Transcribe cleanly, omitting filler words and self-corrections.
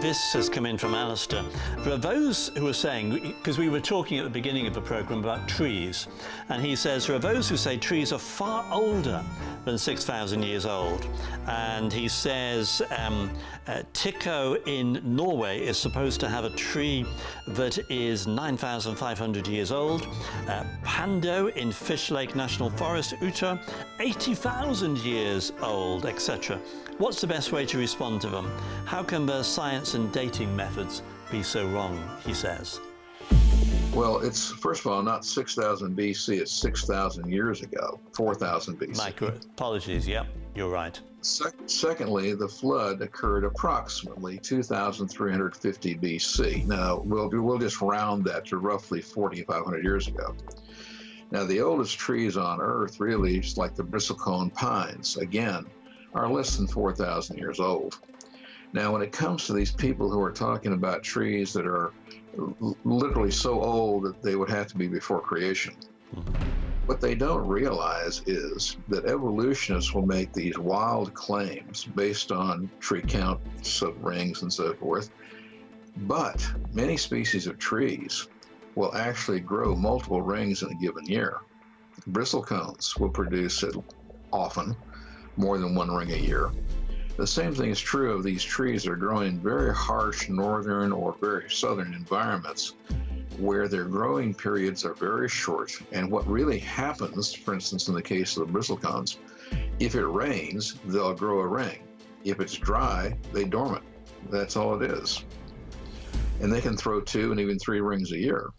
This has come in from Alistair. For those who are saying, because we were talking at the beginning of the programme about trees, and he says there are those who say trees are far older than 6,000 years old. And he says Tycho in Norway is supposed to have a tree that is 9,500 years old. Pando in Fish Lake National Forest, Utah, 80,000 years old, etc. What's the best way to respond to them? How can the science and dating methods be so wrong, he says? Well, it's, first of all, not 6,000 BC, it's 6,000 years ago, 4,000 BC. My apologies, yep, you're right. Secondly, the flood occurred approximately 2,350 BC. Now, we'll just round that to roughly 4,500 years ago. Now, the oldest trees on Earth, really, is like the bristlecone pines, again, are less than 4,000 years old. Now, when it comes to these people who are talking about trees that are literally so old that they would have to be before creation, what they don't realize is that evolutionists will make these wild claims based on tree counts of rings and so forth, but many species of trees will actually grow multiple rings in a given year. Bristlecones will produce often more than one ring a year. The same thing is true of these trees that are growing in very harsh northern or very southern environments where their growing periods are very short. And what really happens, for instance, in the case of the bristlecones, if it rains, they'll grow a ring. If it's dry, they dormant. That's all it is. And they can throw 2 and even 3 rings a year.